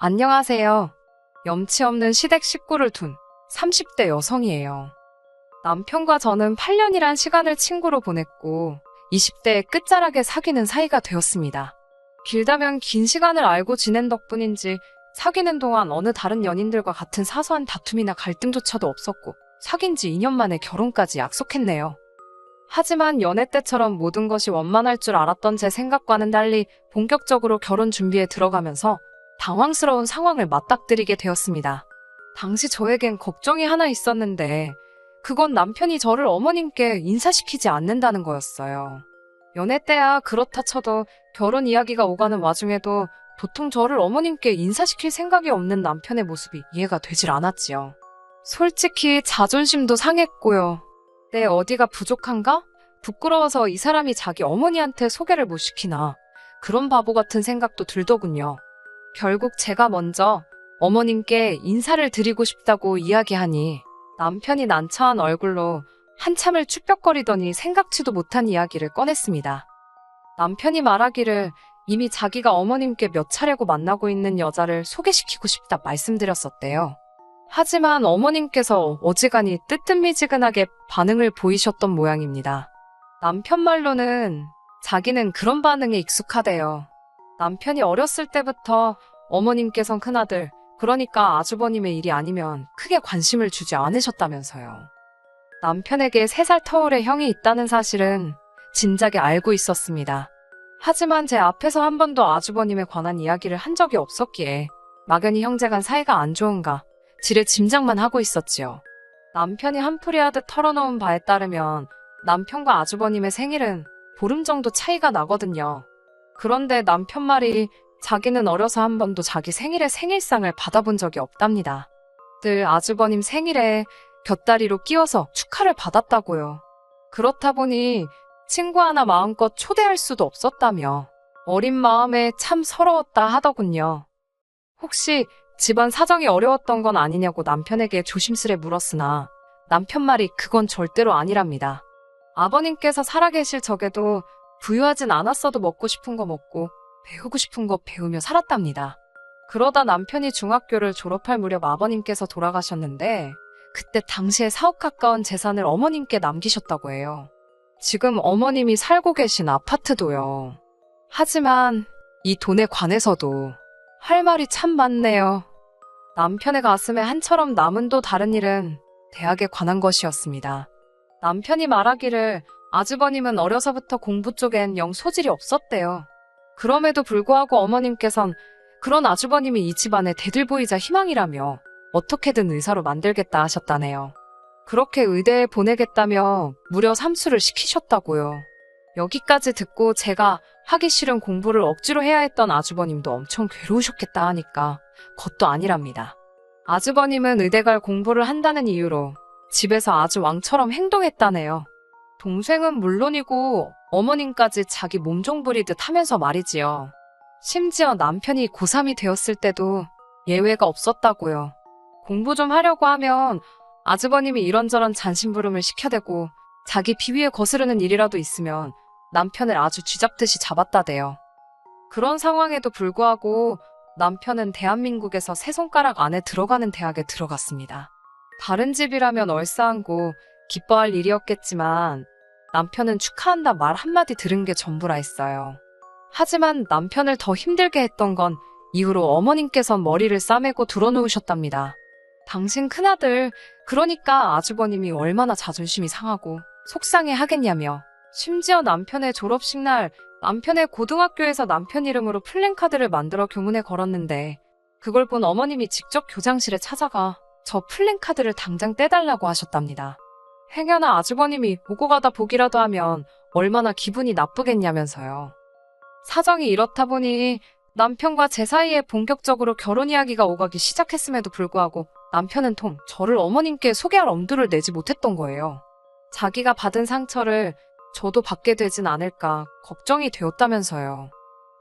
안녕하세요. 염치 없는 시댁 식구를 둔 30대 여성이에요. 남편과 저는 8년이란 시간을 친구로 보냈고 20대의 끝자락에 사귀는 사이가 되었습니다. 길다면 긴 시간을 알고 지낸 덕분인지 사귀는 동안 어느 다른 연인들과 같은 사소한 다툼이나 갈등조차도 없었고 사귄 지 2년 만에 결혼까지 약속했네요. 하지만 연애 때처럼 모든 것이 원만할 줄 알았던 제 생각과는 달리 본격적으로 결혼 준비에 들어가면서 당황스러운 상황을 맞닥뜨리게 되었습니다. 당시 저에겐 걱정이 하나 있었는데 그건 남편이 저를 어머님께 인사시키지 않는다는 거였어요. 연애 때야 그렇다 쳐도 결혼 이야기가 오가는 와중에도 도통 저를 어머님께 인사시킬 생각이 없는 남편의 모습이 이해가 되질 않았지요. 솔직히 자존심도 상했고요. 내 어디가 부족한가? 부끄러워서 이 사람이 자기 어머니한테 소개를 못 시키나. 그런 바보 같은 생각도 들더군요. 결국 제가 먼저 어머님께 인사를 드리고 싶다고 이야기하니 남편이 난처한 얼굴로 한참을 쭈뼛거리더니 생각지도 못한 이야기를 꺼냈습니다. 남편이 말하기를 이미 자기가 어머님께 몇 차례고 만나고 있는 여자를 소개시키고 싶다 말씀드렸었대요. 하지만 어머님께서 어지간히 뜨뜻미지근하게 반응을 보이셨던 모양입니다. 남편 말로는 자기는 그런 반응에 익숙하대요. 남편이 어렸을 때부터 어머님께선 큰아들, 그러니까 아주버님의 일이 아니면 크게 관심을 주지 않으셨다면서요. 남편에게 3살 터울의 형이 있다는 사실은 진작에 알고 있었습니다. 하지만 제 앞에서 한 번도 아주버님에 관한 이야기를 한 적이 없었기에 막연히 형제간 사이가 안 좋은가 지레 짐작만 하고 있었지요. 남편이 한풀이하듯 털어놓은 바에 따르면 남편과 아주버님의 생일은 보름 정도 차이가 나거든요. 그런데 남편 말이 자기는 어려서 한 번도 자기 생일에 생일상을 받아본 적이 없답니다. 늘 아주버님 생일에 곁다리로 끼워서 축하를 받았다고요. 그렇다 보니 친구 하나 마음껏 초대할 수도 없었다며 어린 마음에 참 서러웠다 하더군요. 혹시 집안 사정이 어려웠던 건 아니냐고 남편에게 조심스레 물었으나 남편 말이 그건 절대로 아니랍니다. 아버님께서 살아계실 적에도 부유하진 않았어도 먹고 싶은 거 먹고 배우고 싶은 거 배우며 살았답니다. 그러다 남편이 중학교를 졸업할 무렵 아버님께서 돌아가셨는데 그때 당시에 4억 가까운 재산을 어머님께 남기셨다고 해요. 지금 어머님이 살고 계신 아파트도요. 하지만 이 돈에 관해서도 할 말이 참 많네요. 남편의 가슴에 한처럼 남은 또 다른 일은 대학에 관한 것이었습니다. 남편이 말하기를 아주버님은 어려서부터 공부 쪽엔 영 소질이 없었대요. 그럼에도 불구하고 어머님께선 그런 아주버님이 이 집안의 대들보이자 희망이라며 어떻게든 의사로 만들겠다 하셨다네요. 그렇게 의대에 보내겠다며 무려 삼수를 시키셨다고요. 여기까지 듣고 제가 하기 싫은 공부를 억지로 해야 했던 아주버님도 엄청 괴로우셨겠다 하니까 그것도 아니랍니다. 아주버님은 의대 갈 공부를 한다는 이유로 집에서 아주 왕처럼 행동했다네요. 동생은 물론이고 어머님까지 자기 몸종 부리듯 하면서 말이지요. 심지어 남편이 고3이 되었을 때도 예외가 없었다고요. 공부 좀 하려고 하면 아주버님이 이런저런 잔심부름을 시켜대고 자기 비위에 거스르는 일이라도 있으면 남편을 아주 쥐잡듯이 잡았다대요. 그런 상황에도 불구하고 남편은 대한민국에서 세 손가락 안에 들어가는 대학에 들어갔습니다. 다른 집이라면 얼싸안고 기뻐할 일이었겠지만 남편은 축하한다 말 한마디 들은 게 전부라 했어요. 하지만 남편을 더 힘들게 했던 건 이후로 어머님께서 머리를 싸매고 드러누우셨답니다. 당신 큰아들, 그러니까 아주버님이 얼마나 자존심이 상하고 속상해 하겠냐며 심지어 남편의 졸업식 날 남편의 고등학교에서 남편 이름으로 플랜카드를 만들어 교문에 걸었는데 그걸 본 어머님이 직접 교장실에 찾아가 저 플랜카드를 당장 떼달라고 하셨답니다. 행여나 아주버님이 오고 가다 보기라도 하면 얼마나 기분이 나쁘겠냐면서요. 사정이 이렇다 보니 남편과 제 사이에 본격적으로 결혼 이야기가 오가기 시작했음에도 불구하고 남편은 통 저를 어머님께 소개할 엄두를 내지 못했던 거예요. 자기가 받은 상처를 저도 받게 되진 않을까 걱정이 되었다면서요.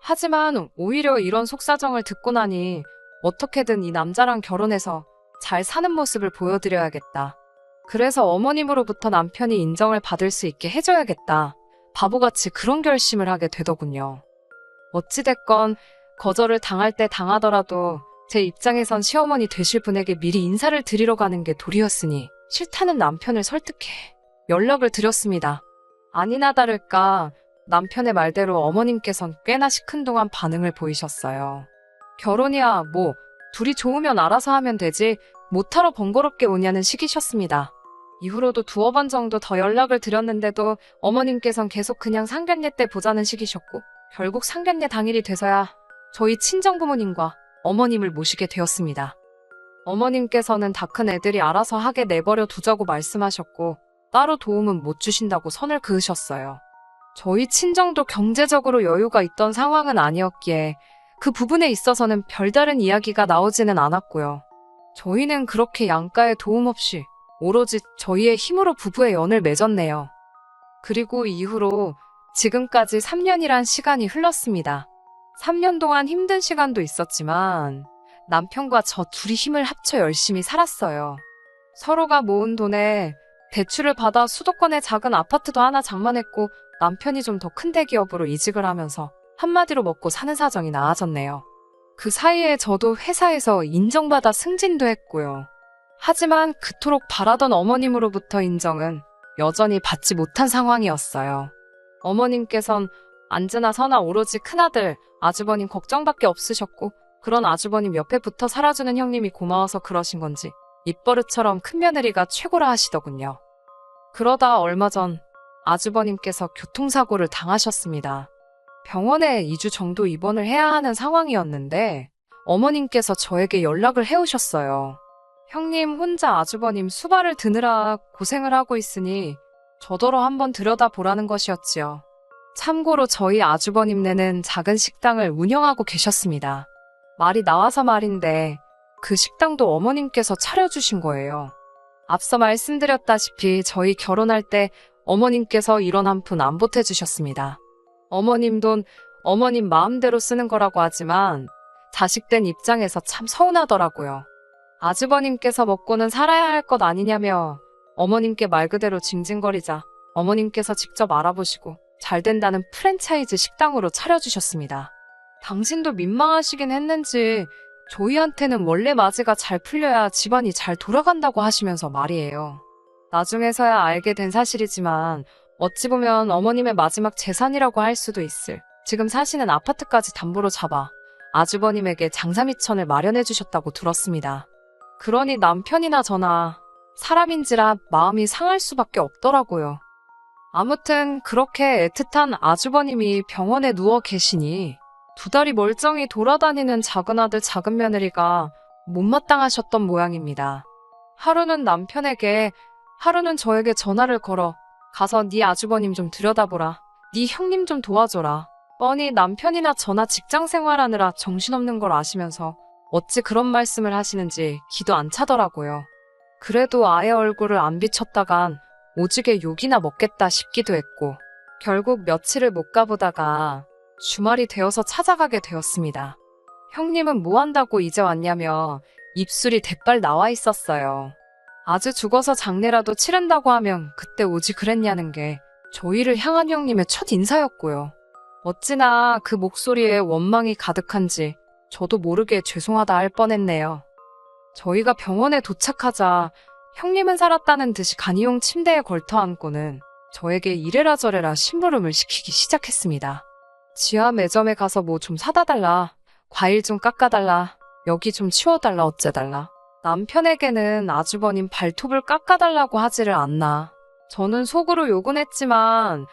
하지만 오히려 이런 속사정을 듣고 나니 어떻게든 이 남자랑 결혼해서 잘 사는 모습을 보여드려야겠다. 그래서 어머님으로부터 남편이 인정을 받을 수 있게 해줘야겠다. 바보같이 그런 결심을 하게 되더군요. 어찌됐건 거절을 당할 때 당하더라도 제 입장에선 시어머니 되실 분에게 미리 인사를 드리러 가는 게 도리였으니 싫다는 남편을 설득해 연락을 드렸습니다. 아니나 다를까 남편의 말대로 어머님께선 꽤나 시큰둥한 반응을 보이셨어요. 결혼이야 뭐 둘이 좋으면 알아서 하면 되지 못하러 번거롭게 오냐는 식이셨습니다. 이후로도 두어 번 정도 더 연락을 드렸는데도 어머님께선 계속 그냥 상견례 때 보자는 식이셨고 결국 상견례 당일이 돼서야 저희 친정부모님과 어머님을 모시게 되었습니다. 어머님께서는 다 큰 애들이 알아서 하게 내버려 두자고 말씀하셨고 따로 도움은 못 주신다고 선을 그으셨어요. 저희 친정도 경제적으로 여유가 있던 상황은 아니었기에 그 부분에 있어서는 별다른 이야기가 나오지는 않았고요. 저희는 그렇게 양가의 도움 없이 오로지 저희의 힘으로 부부의 연을 맺었네요. 그리고 이후로 지금까지 3년이란 시간이 흘렀습니다. 3년 동안 힘든 시간도 있었지만 남편과 저 둘이 힘을 합쳐 열심히 살았어요. 서로가 모은 돈에 대출을 받아 수도권의 작은 아파트도 하나 장만했고 남편이 좀 더 큰 대기업으로 이직을 하면서 한마디로 먹고 사는 사정이 나아졌네요. 그 사이에 저도 회사에서 인정받아 승진도 했고요. 하지만 그토록 바라던 어머님으로부터 인정은 여전히 받지 못한 상황이었어요. 어머님께선 앉으나 서나 오로지 큰아들, 아주버님 걱정밖에 없으셨고 그런 아주버님 옆에 붙어 살아주는 형님이 고마워서 그러신 건지 입버릇처럼 큰며느리가 최고라 하시더군요. 그러다 얼마 전 아주버님께서 교통사고를 당하셨습니다. 병원에 2주 정도 입원을 해야 하는 상황이었는데 어머님께서 저에게 연락을 해오셨어요. 형님 혼자 아주버님 수발을 드느라 고생을 하고 있으니 저더러 한번 들여다보라는 것이었지요. 참고로 저희 아주버님네는 작은 식당을 운영하고 계셨습니다. 말이 나와서 말인데 그 식당도 어머님께서 차려주신 거예요. 앞서 말씀드렸다시피 저희 결혼할 때 어머님께서 1원 한 푼 안 보태주셨습니다. 어머님 돈, 어머님 마음대로 쓰는 거라고 하지만 자식된 입장에서 참 서운하더라고요. 아주버님께서 먹고는 살아야 할 것 아니냐며 어머님께 말 그대로 징징거리자 어머님께서 직접 알아보시고 잘 된다는 프랜차이즈 식당으로 차려주셨습니다. 당신도 민망하시긴 했는지 저희한테는 원래 맞이가 잘 풀려야 집안이 잘 돌아간다고 하시면서 말이에요. 나중에서야 알게 된 사실이지만 어찌 보면 어머님의 마지막 재산이라고 할 수도 있을 지금 사시는 아파트까지 담보로 잡아 아주버님에게 장사미천을 마련해 주셨다고 들었습니다. 그러니 남편이나 저나 사람인지라 마음이 상할 수밖에 없더라고요. 아무튼 그렇게 애틋한 아주버님이 병원에 누워 계시니 2달이 멀쩡히 돌아다니는 작은아들 작은며느리가 못마땅하셨던 모양입니다. 하루는 남편에게 하루는 저에게 전화를 걸어 가서 네 아주버님 좀 들여다보라. 네 형님 좀 도와줘라. 뻔히 남편이나 저나 직장 생활하느라 정신없는 걸 아시면서 어찌 그런 말씀을 하시는지 기도 안 차더라고요. 그래도 아예 얼굴을 안 비쳤다간 오지게 욕이나 먹겠다 싶기도 했고 결국 며칠을 못 가보다가 주말이 되어서 찾아가게 되었습니다. 형님은 뭐 한다고 이제 왔냐며 입술이 대빨 나와 있었어요. 아주 죽어서 장례라도 치른다고 하면 그때 오지 그랬냐는 게 저희를 향한 형님의 첫 인사였고요. 어찌나 그 목소리에 원망이 가득한지 저도 모르게 죄송하다 할 뻔했네요. 저희가 병원에 도착하자 형님은 살았다는 듯이 간이용 침대에 걸터앉고는 저에게 이래라 저래라 심부름을 시키기 시작했습니다. 지하 매점에 가서 뭐 좀 사다 달라. 과일 좀 깎아달라. 여기 좀 치워달라 어째달라. 남편에게는 아주버님 발톱을 깎아달라고 하지를 않나. 저는 속으로 욕은 했지만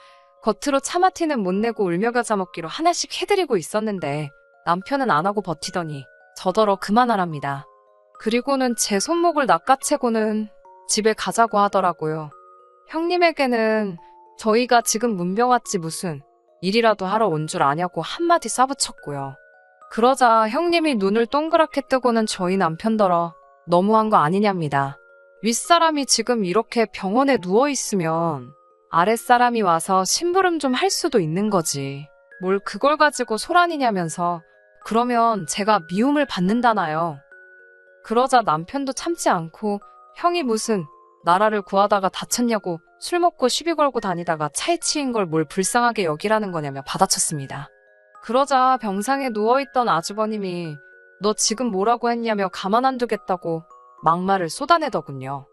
겉으로 차마 티는 못 내고 울며 겨자 먹기로 하나씩 해드리고 있었는데 남편은 안 하고 버티더니 저더러 그만하랍니다. 그리고는 제 손목을 낚아채고는 집에 가자고 하더라고요. 형님에게는 저희가 지금 문병 왔지 무슨 일이라도 하러 온 줄 아냐고 한마디 쏴붙였고요. 그러자 형님이 눈을 동그랗게 뜨고는 저희 남편더러 너무한 거 아니냐입니다. 윗사람이 지금 이렇게 병원에 누워있으면 아랫사람이 와서 심부름 좀 할 수도 있는 거지. 뭘 그걸 가지고 소란이냐면서 그러면 제가 미움을 받는다나요. 그러자 남편도 참지 않고 형이 무슨 나라를 구하다가 다쳤냐고 술 먹고 시비 걸고 다니다가 차에 치인 걸 뭘 불쌍하게 여기라는 거냐며 받아쳤습니다. 그러자 병상에 누워있던 아주버님이 너 지금 뭐라고 했냐며 가만 안 두겠다고 막말을 쏟아내더군요.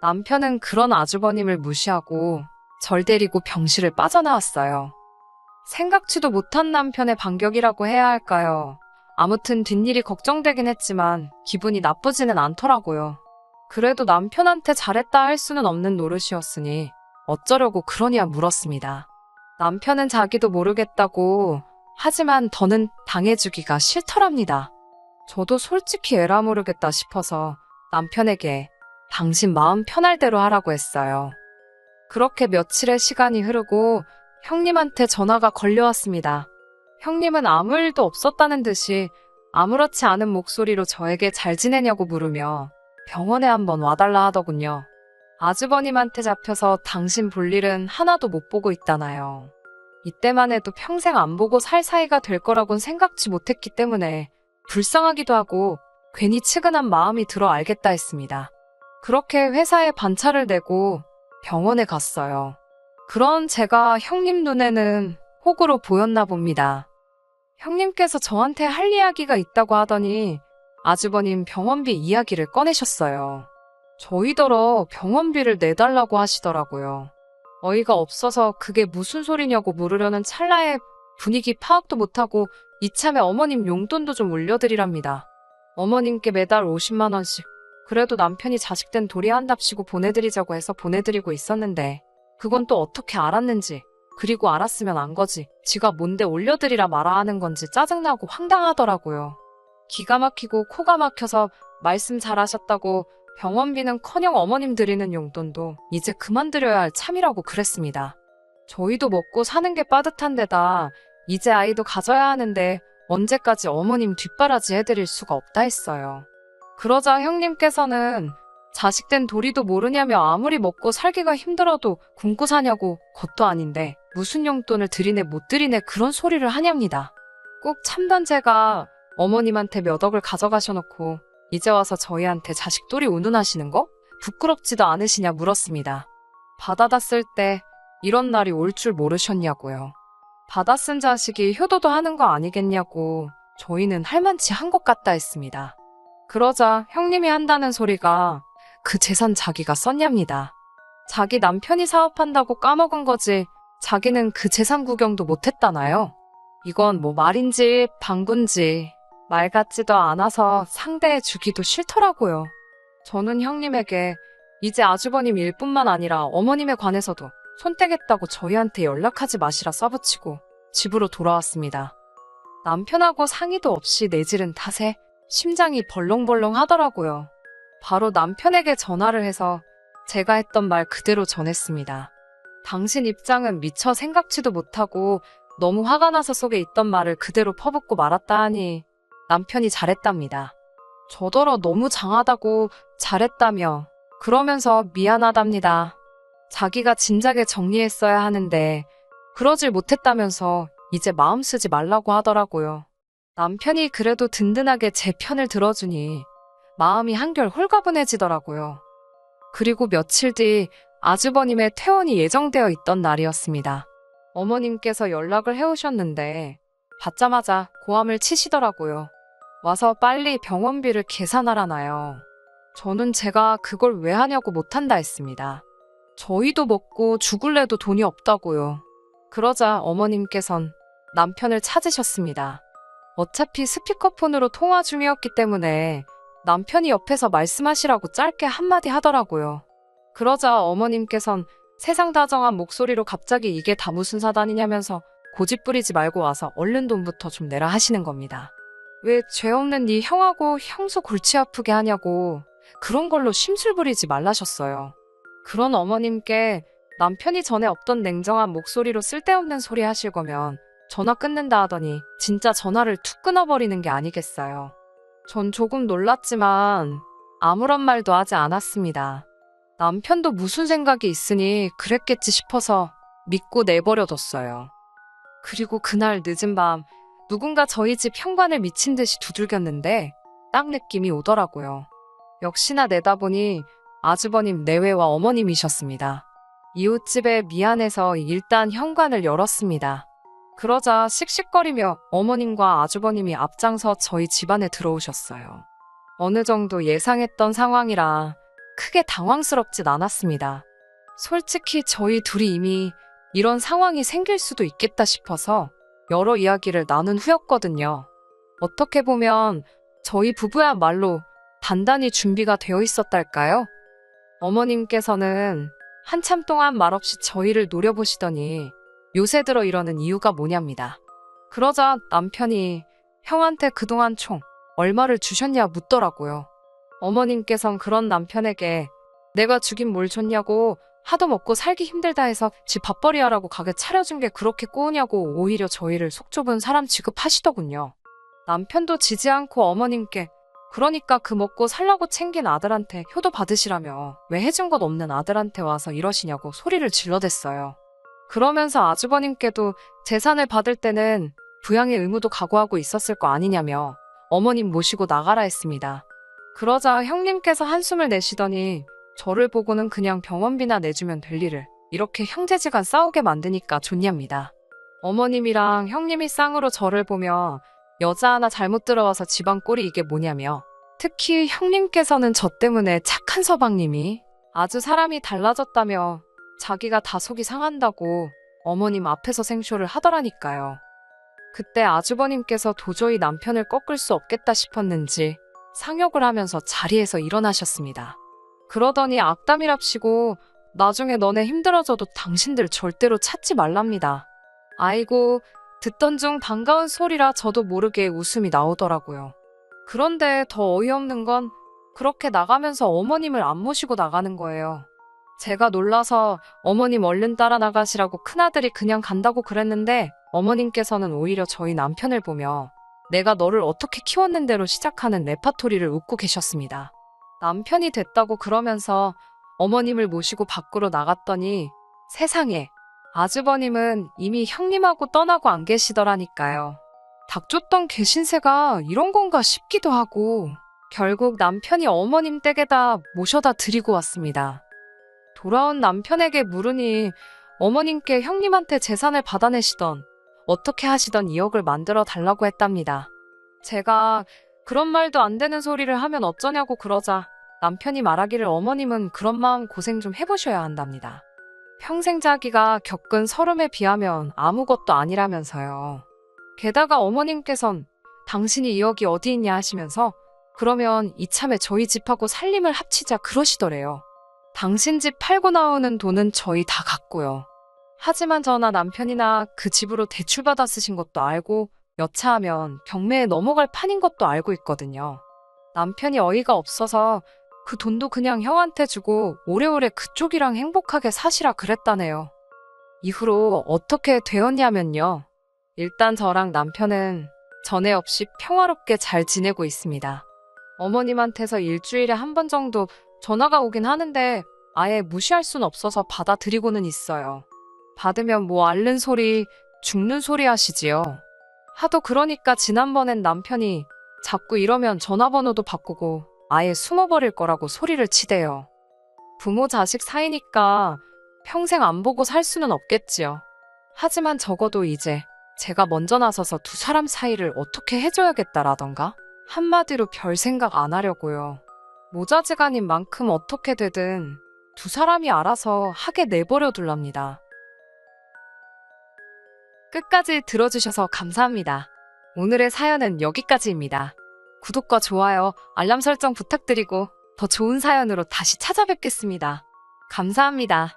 남편은 그런 아주버님을 무시하고 절 데리고 병실을 빠져나왔어요. 생각지도 못한 남편의 반격이라고 해야 할까요? 아무튼 뒷일이 걱정되긴 했지만 기분이 나쁘지는 않더라고요. 그래도 남편한테 잘했다 할 수는 없는 노릇이었으니 어쩌려고 그러냐 물었습니다. 남편은 자기도 모르겠다고 하지만 더는 당해주기가 싫더랍니다. 저도 솔직히 에라 모르겠다 싶어서 남편에게 당신 마음 편할 대로 하라고 했어요. 그렇게 며칠의 시간이 흐르고 형님한테 전화가 걸려왔습니다. 형님은 아무 일도 없었다는 듯이 아무렇지 않은 목소리로 저에게 잘 지내냐고 물으며 병원에 한번 와달라 하더군요. 아주버님한테 잡혀서 당신 볼 일은 하나도 못 보고 있다나요. 이때만 해도 평생 안 보고 살 사이가 될 거라곤 생각지 못했기 때문에 불쌍하기도 하고 괜히 측은한 마음이 들어 알겠다 했습니다. 그렇게 회사에 반차를 내고 병원에 갔어요. 그런 제가 형님 눈에는 호구로 보였나 봅니다. 형님께서 저한테 할 이야기가 있다고 하더니 아주버님 병원비 이야기를 꺼내셨어요. 저희더러 병원비를 내달라고 하시더라고요. 어이가 없어서 그게 무슨 소리냐고 물으려는 찰나에 분위기 파악도 못하고 이참에 어머님 용돈도 좀 올려드리랍니다. 어머님께 매달 50만 원씩. 그래도 남편이 자식된 도리한답시고 보내드리자고 해서 보내드리고 있었는데 그건 또 어떻게 알았는지, 그리고 알았으면 안 거지 지가 뭔데 올려드리라 말아 하는 건지 짜증나고 황당하더라고요. 기가 막히고 코가 막혀서 말씀 잘하셨다고 병원비는커녕 어머님 드리는 용돈도 이제 그만 드려야 할 참이라고 그랬습니다. 저희도 먹고 사는 게 빠듯한 데다 이제 아이도 가져야 하는데 언제까지 어머님 뒷바라지 해드릴 수가 없다 했어요. 그러자 형님께서는 자식된 도리도 모르냐며 아무리 먹고 살기가 힘들어도 굶고 사냐고 것도 아닌데 무슨 용돈을 드리네 못 드리네 그런 소리를 하냐입니다. 꼭 참던 제가 어머님한테 몇 억을 가져가셔놓고 이제 와서 저희한테 자식돌이 운운하시는 거? 부끄럽지도 않으시냐 물었습니다. 받아다 쓸 때 이런 날이 올 줄 모르셨냐고요. 받아 쓴 자식이 효도도 하는 거 아니겠냐고 저희는 할만치 한 것 같다 했습니다. 그러자 형님이 한다는 소리가 그 재산 자기가 썼냐입니다. 자기 남편이 사업한다고 까먹은 거지 자기는 그 재산 구경도 못했다나요? 이건 뭐 말인지 방군지 말 같지도 않아서 상대해 주기도 싫더라고요. 저는 형님에게 이제 아주버님 일뿐만 아니라 어머님에 관해서도 손떼겠다고 저희한테 연락하지 마시라 써붙이고 집으로 돌아왔습니다. 남편하고 상의도 없이 내지른 탓에 심장이 벌렁벌렁 하더라고요. 바로 남편에게 전화를 해서 제가 했던 말 그대로 전했습니다. 당신 입장은 미처 생각지도 못하고 너무 화가 나서 속에 있던 말을 그대로 퍼붓고 말았다 하니 남편이 잘했답니다. 저더러 너무 장하다고 잘했다며 그러면서 미안하답니다. 자기가 진작에 정리했어야 하는데 그러질 못했다면서 이제 마음 쓰지 말라고 하더라고요. 남편이 그래도 든든하게 제 편을 들어주니 마음이 한결 홀가분해지더라고요. 그리고 며칠 뒤 아주버님의 퇴원이 예정되어 있던 날이었습니다. 어머님께서 연락을 해오셨는데 받자마자 고함을 치시더라고요. 와서 빨리 병원비를 계산하라나요. 저는 제가 그걸 왜 하냐고 못한다 했습니다. 저희도 먹고 죽을래도 돈이 없다고요. 그러자 어머님께선 남편을 찾으셨습니다. 어차피 스피커폰으로 통화 중이었기 때문에 남편이 옆에서 말씀하시라고 짧게 한마디 하더라고요. 그러자 어머님께선 세상 다정한 목소리로 갑자기 이게 다 무슨 사단이냐면서 고집 부리지 말고 와서 얼른 돈부터 좀 내라 하시는 겁니다. 왜 죄 없는 네 형하고 형수 골치 아프게 하냐고 그런 걸로 심술 부리지 말라셨어요. 그런 어머님께 남편이 전에 없던 냉정한 목소리로 쓸데없는 소리 하실 거면 전화 끊는다 하더니 진짜 전화를 툭 끊어버리는 게 아니겠어요. 전 조금 놀랐지만 아무런 말도 하지 않았습니다. 남편도 무슨 생각이 있으니 그랬겠지 싶어서 믿고 내버려뒀어요. 그리고 그날 늦은 밤 누군가 저희 집 현관을 미친 듯이 두들겼는데 딱 느낌이 오더라고요. 역시나 내다보니 아주버님 내외와 어머님이셨습니다. 이웃집에 미안해서 일단 현관을 열었습니다. 그러자 씩씩거리며 어머님과 아주버님이 앞장서 저희 집안에 들어오셨어요. 어느 정도 예상했던 상황이라 크게 당황스럽진 않았습니다. 솔직히 저희 둘이 이미 이런 상황이 생길 수도 있겠다 싶어서 여러 이야기를 나눈 후였거든요. 어떻게 보면 저희 부부야말로 단단히 준비가 되어 있었달까요? 어머님께서는 한참 동안 말없이 저희를 노려보시더니 요새 들어 이러는 이유가 뭐냐입니다. 그러자 남편이 형한테 그동안 총 얼마를 주셨냐 묻더라고요. 어머님께선 그런 남편에게 내가 주긴 뭘 줬냐고 하도 먹고 살기 힘들다 해서 집 밥벌이 하라고 가게 차려준 게 그렇게 꼬우냐고 오히려 저희를 속 좁은 사람 취급하시더군요. 남편도 지지 않고 어머님께 그러니까 그 먹고 살라고 챙긴 아들한테 효도 받으시라며 왜 해준 것 없는 아들한테 와서 이러시냐고 소리를 질러댔어요. 그러면서 아주버님께도 재산을 받을 때는 부양의 의무도 각오하고 있었을 거 아니냐며 어머님 모시고 나가라 했습니다. 그러자 형님께서 한숨을 내쉬더니 저를 보고는 그냥 병원비나 내주면 될 일을 이렇게 형제지간 싸우게 만드니까 좋냐입니다. 어머님이랑 형님이 쌍으로 저를 보며 여자 하나 잘못 들어와서 집안 꼴이 이게 뭐냐며 특히 형님께서는 저 때문에 착한 서방님이 아주 사람이 달라졌다며 자기가 다 속이 상한다고 어머님 앞에서 생쇼를 하더라니까요. 그때 아주버님께서 도저히 남편을 꺾을 수 없겠다 싶었는지 상욕을 하면서 자리에서 일어나셨습니다. 그러더니 악담이랍시고 나중에 너네 힘들어져도 당신들 절대로 찾지 말랍니다. 아이고 듣던 중 반가운 소리라 저도 모르게 웃음이 나오더라고요. 그런데 더 어이없는 건 그렇게 나가면서 어머님을 안 모시고 나가는 거예요. 제가 놀라서 어머님 얼른 따라 나가시라고 큰아들이 그냥 간다고 그랬는데 어머님께서는 오히려 저희 남편을 보며 내가 너를 어떻게 키웠는데로 시작하는 레파토리를 웃고 계셨습니다. 남편이 됐다고 그러면서 어머님을 모시고 밖으로 나갔더니 세상에 아주버님은 이미 형님하고 떠나고 안 계시더라니까요. 닥쳤던 개신세가 이런 건가 싶기도 하고 결국 남편이 어머님 댁에다 모셔다 드리고 왔습니다. 돌아온 남편에게 물으니 어머님께 형님한테 재산을 받아내시던 어떻게 하시던 2억을 만들어 달라고 했답니다. 제가 그런 말도 안 되는 소리를 하면 어쩌냐고 그러자 남편이 말하기를 어머님은 그런 마음 고생 좀 해보셔야 한답니다. 평생 자기가 겪은 서름에 비하면 아무것도 아니라면서요. 게다가 어머님께선 당신이 2억이 어디 있냐 하시면서 그러면 이참에 저희 집하고 살림을 합치자 그러시더래요. 당신 집 팔고 나오는 돈은 저희 다 갖고요. 하지만 저나 남편이나 그 집으로 대출받아 쓰신 것도 알고 여차하면 경매에 넘어갈 판인 것도 알고 있거든요. 남편이 어이가 없어서 그 돈도 그냥 형한테 주고 오래오래 그쪽이랑 행복하게 사시라 그랬다네요. 이후로 어떻게 되었냐면요. 일단 저랑 남편은 전에 없이 평화롭게 잘 지내고 있습니다. 어머님한테서 일주일에 한 번 정도 전화가 오긴 하는데 아예 무시할 순 없어서 받아드리고는 있어요. 받으면 뭐 앓는 소리, 죽는 소리 하시지요. 하도 그러니까 지난번엔 남편이 자꾸 이러면 전화번호도 바꾸고 아예 숨어버릴 거라고 소리를 치대요. 부모 자식 사이니까 평생 안 보고 살 수는 없겠지요. 하지만 적어도 이제 제가 먼저 나서서 두 사람 사이를 어떻게 해줘야겠다라던가 한마디로 별 생각 안 하려고요. 모자지간인 만큼 어떻게 되든 두 사람이 알아서 하게 내버려 둘랍니다. 끝까지 들어주셔서 감사합니다. 오늘의 사연은 여기까지입니다. 구독과 좋아요, 알람 설정 부탁드리고 더 좋은 사연으로 다시 찾아뵙겠습니다. 감사합니다.